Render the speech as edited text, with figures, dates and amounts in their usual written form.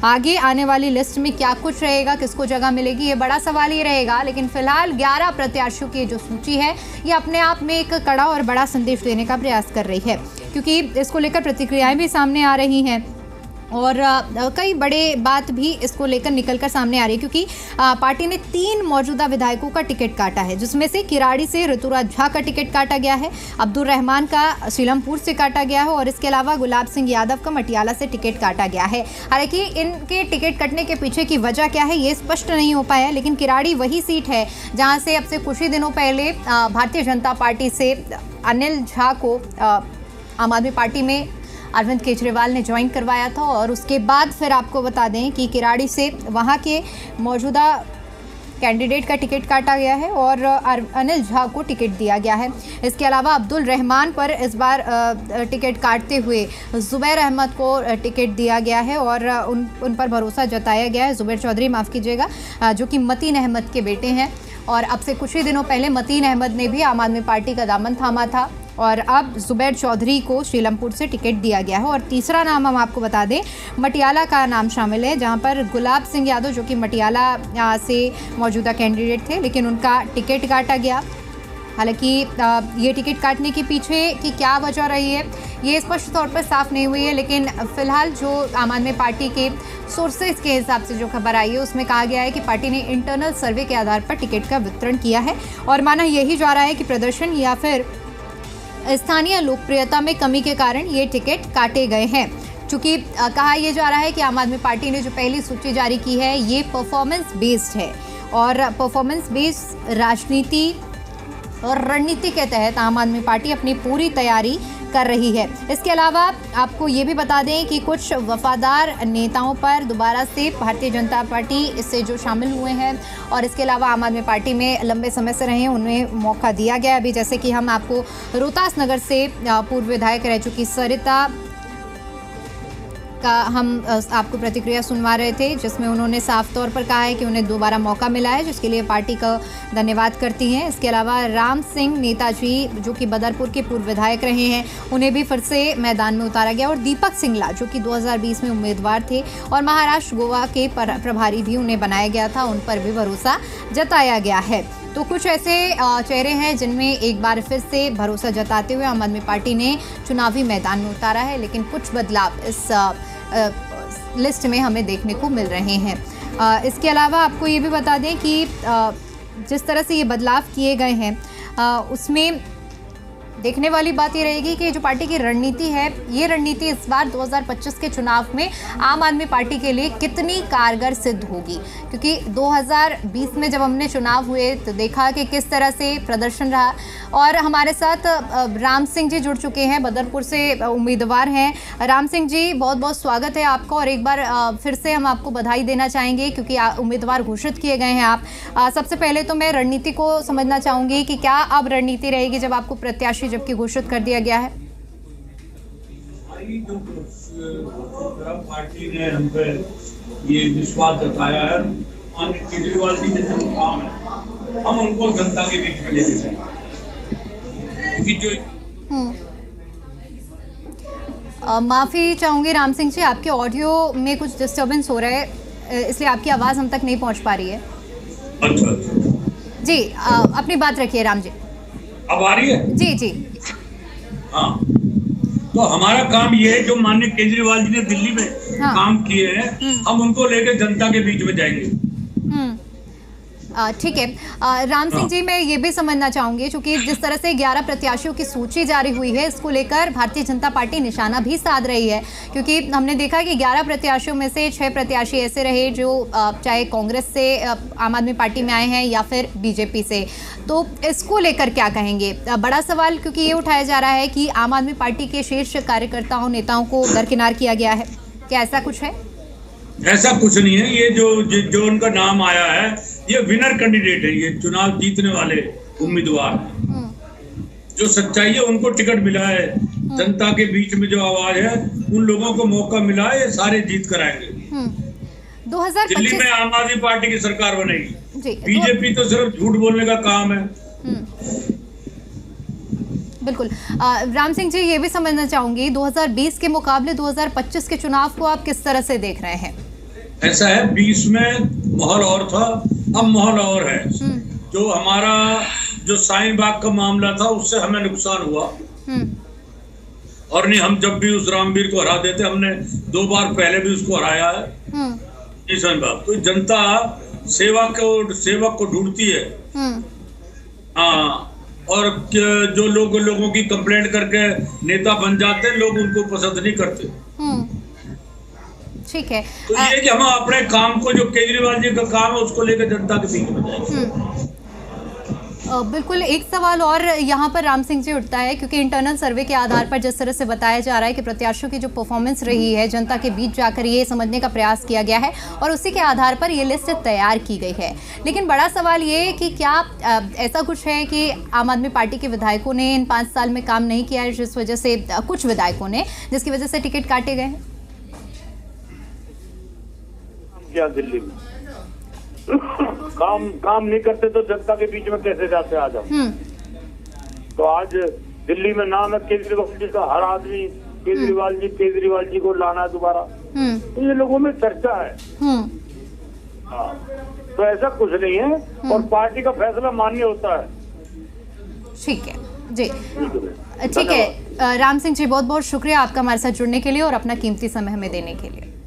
आगे आने वाली लिस्ट में क्या कुछ रहेगा, किसको जगह मिलेगी, ये बड़ा सवाल ही रहेगा। लेकिन फिलहाल 11 प्रत्याशियों की जो सूची है ये अपने आप में एक कड़ा और बड़ा संदेश देने का प्रयास कर रही है, क्योंकि इसको लेकर प्रतिक्रियाएं भी सामने आ रही हैं और कई बड़े बात भी इसको लेकर निकलकर सामने आ रही है, क्योंकि पार्टी ने 3 मौजूदा विधायकों का टिकट काटा है, जिसमें से किराड़ी से ऋतुराज झा का टिकट काटा गया है, अब्दुल रहमान का सीलमपुर से काटा गया है और इसके अलावा गुलाब सिंह यादव का मटियाला से टिकट काटा गया है। हालांकि इनके टिकट कटने के पीछे की वजह क्या है ये स्पष्ट नहीं हो पाया है, लेकिन किराड़ी वही सीट है जहाँ से अब से कुछ ही दिनों पहले भारतीय जनता पार्टी से अनिल झा को आम आदमी पार्टी में अरविंद केजरीवाल ने ज्वाइन करवाया था और उसके बाद फिर आपको बता दें कि किराड़ी से वहां के मौजूदा कैंडिडेट का टिकट काटा गया है और अनिल झा को टिकट दिया गया है। इसके अलावा अब्दुल रहमान पर इस बार टिकट काटते हुए जुबैर अहमद को टिकट दिया गया है और उन पर भरोसा जताया गया है। जुबैर चौधरी, माफ़ कीजिएगा, जो कि मतीन अहमद के बेटे हैं और अब से कुछ ही दिनों पहले मतीन अहमद ने भी आम आदमी पार्टी का दामन थामा था और अब जुबैर चौधरी को सीलमपुर से टिकट दिया गया है। और तीसरा नाम हम आपको बता दें, मटियाला का नाम शामिल है, जहां पर गुलाब सिंह यादव, जो कि मटियाला से मौजूदा कैंडिडेट थे, लेकिन उनका टिकट काटा गया। हालांकि ये टिकट काटने के पीछे की क्या वजह रही है ये स्पष्ट तौर पर साफ नहीं हुई है, लेकिन फिलहाल जो आम आदमी पार्टी के सोर्सेज के हिसाब से जो खबर आई है उसमें कहा गया है कि पार्टी ने इंटरनल सर्वे के आधार पर टिकट का वितरण किया है और माना यही जा रहा है कि प्रदर्शन या फिर स्थानीय लोकप्रियता में कमी के कारण ये टिकट काटे गए हैं। चूँकि कहा यह जा रहा है कि आम आदमी पार्टी ने जो पहली सूची जारी की है ये परफॉर्मेंस बेस्ड है और परफॉर्मेंस बेस्ड राजनीति और रणनीति के तहत आम आदमी पार्टी अपनी पूरी तैयारी कर रही है। इसके अलावा आपको ये भी बता दें कि कुछ वफादार नेताओं पर दोबारा से भारतीय जनता पार्टी इससे जो शामिल हुए हैं और इसके अलावा आम आदमी पार्टी में लंबे समय से रहे हैं उन्हें मौका दिया गया। अभी जैसे कि हम आपको रोहतास नगर से पूर्व विधायक रह चुकी सरिता का हम आपको प्रतिक्रिया सुनवा रहे थे, जिसमें उन्होंने साफ तौर पर कहा है कि उन्हें दोबारा मौका मिला है, जिसके लिए पार्टी का धन्यवाद करती हैं। इसके अलावा राम सिंह नेताजी, जो कि बदरपुर के पूर्व विधायक रहे हैं, उन्हें भी फिर से मैदान में उतारा गया और दीपक सिंगला, जो कि 2020 में उम्मीदवार थे और महाराष्ट्र गोवा के प्रभारी भी उन्हें बनाया गया था, उन पर भी भरोसा जताया गया है। तो कुछ ऐसे चेहरे हैं जिनमें एक बार फिर से भरोसा जताते हुए आम आदमी पार्टी ने चुनावी मैदान में उतारा है, लेकिन कुछ बदलाव इस लिस्ट में हमें देखने को मिल रहे हैं। इसके अलावा आपको ये भी बता दें कि जिस तरह से ये बदलाव किए गए हैं उसमें देखने वाली बात ये रहेगी कि जो पार्टी की रणनीति है ये रणनीति इस बार 2025 के चुनाव में आम आदमी पार्टी के लिए कितनी कारगर सिद्ध होगी, क्योंकि 2020 में जब हमने चुनाव हुए तो देखा कि किस तरह से प्रदर्शन रहा। और हमारे साथ राम सिंह जी जुड़ चुके हैं, बदरपुर से उम्मीदवार हैं। राम सिंह जी, बहुत बहुत स्वागत है आपका और एक बार फिर से हम आपको बधाई देना चाहेंगे क्योंकि उम्मीदवार घोषित किए गए हैं आप। सबसे पहले तो मैं रणनीति को समझना चाहूँगी कि क्या अब रणनीति रहेगी जब आपको प्रत्याशी जबकि घोषित कर दिया गया है? पार्टी ने हम पे ये विश्वास जताया है, केजरीवाल जी ने जो काम है हम उनको जनता के बीच में लेके जाएंगे। माफ़ी चाहूँगी राम सिंह जी, आपके ऑडियो में कुछ डिस्टर्बेंस हो रहा है, इसलिए आपकी आवाज़ हम तक नहीं पहुँच पा रही है। अच्छा जी, अपनी बात रखिए राम जी। अब आ रही है? जी जी हाँ, तो हमारा काम ये है जो माननीय केजरीवाल जी ने दिल्ली में काम किए हैं हम उनको लेकर जनता के बीच में जाएंगे। ठीक है राम सिंह जी, मैं ये भी समझना चाहूँगी क्योंकि जिस तरह से 11 प्रत्याशियों की सूची जारी हुई है इसको लेकर भारतीय जनता पार्टी निशाना भी साध रही है, क्योंकि हमने देखा कि 11 प्रत्याशियों में से 6 प्रत्याशी ऐसे रहे जो चाहे कांग्रेस से आम आदमी पार्टी में आए हैं या फिर बीजेपी से। तो इसको लेकर क्या कहेंगे? बड़ा सवाल क्योंकि ये उठाया जा रहा है कि आम आदमी पार्टी के शीर्ष कार्यकर्ताओं नेताओं को दरकिनार किया गया है, क्या ऐसा कुछ है? ऐसा कुछ नहीं है। ये जो उनका नाम आया है ये विनर कैंडिडेट है, ये चुनाव जीतने वाले उम्मीदवार। जो सच्चाई है उनको टिकट मिला है, जनता के बीच में जो आवाज है उन लोगों को मौका मिला है, ये सारे जीत कर आएंगे। 2025 दिल्ली में आम आदमी पार्टी की सरकार बनेगी। बीजेपी तो सिर्फ झूठ बोलने का काम है। बिल्कुल राम सिंह जी, ये भी समझना चाहूंगी 2020 के मुकाबले 2025 के चुनाव को आप किस तरह से देख रहे हैं? ऐसा है 20 में माहौल और था, अब माहौल और है। जो हमारा जो शाहीन बाग का मामला था उससे हमें नुकसान हुआ, और नहीं हम जब भी उस रामवीर को हरा देते, हमने 2 बार पहले भी उसको हराया है। शाहीन बाग तो जनता सेवक को ढूंढती है। हाँ, और जो लोगों की कंप्लेंट करके नेता बन जाते हैं, लोग उनको पसंद नहीं करते। ठीक है, तो ये कि हम अपने काम को, जो केजरीवाल जी का काम है, उसको लेकर जनता के बीच में जाएंगे। बिल्कुल। एक सवाल और यहाँ पर राम सिंह जी उठता है, क्योंकि इंटरनल सर्वे के आधार पर जिस तरह से बताया जा रहा है कि प्रत्याशियों की जो परफॉर्मेंस रही है, जनता के बीच जाकर ये समझने का प्रयास किया गया है और उसी के आधार पर ये लिस्ट तैयार की गई है। लेकिन बड़ा सवाल ये कि क्या ऐसा कुछ है कि आम आदमी पार्टी के विधायकों ने इन 5 साल में काम नहीं किया है, जिस वजह से कुछ विधायकों ने, जिसकी वजह से टिकट काटे गए हैं? दिल्ली में काम नहीं करते तो जनता के बीच में कैसे जाते आज हम? तो आज दिल्ली में नाम है केजरीवाल जी का, हर आदमी केजरीवाल जी को लाना दोबारा, तो ये लोगों में चर्चा है। हाँ, तो ऐसा कुछ नहीं है, और पार्टी का फैसला मान्य होता है। ठीक है जी, ठीक है। राम सिंह जी, बहुत बहुत शुक्रिया आपका हमारे साथ जुड़ने के लिए और अपना कीमती समय हमें देने के लिए।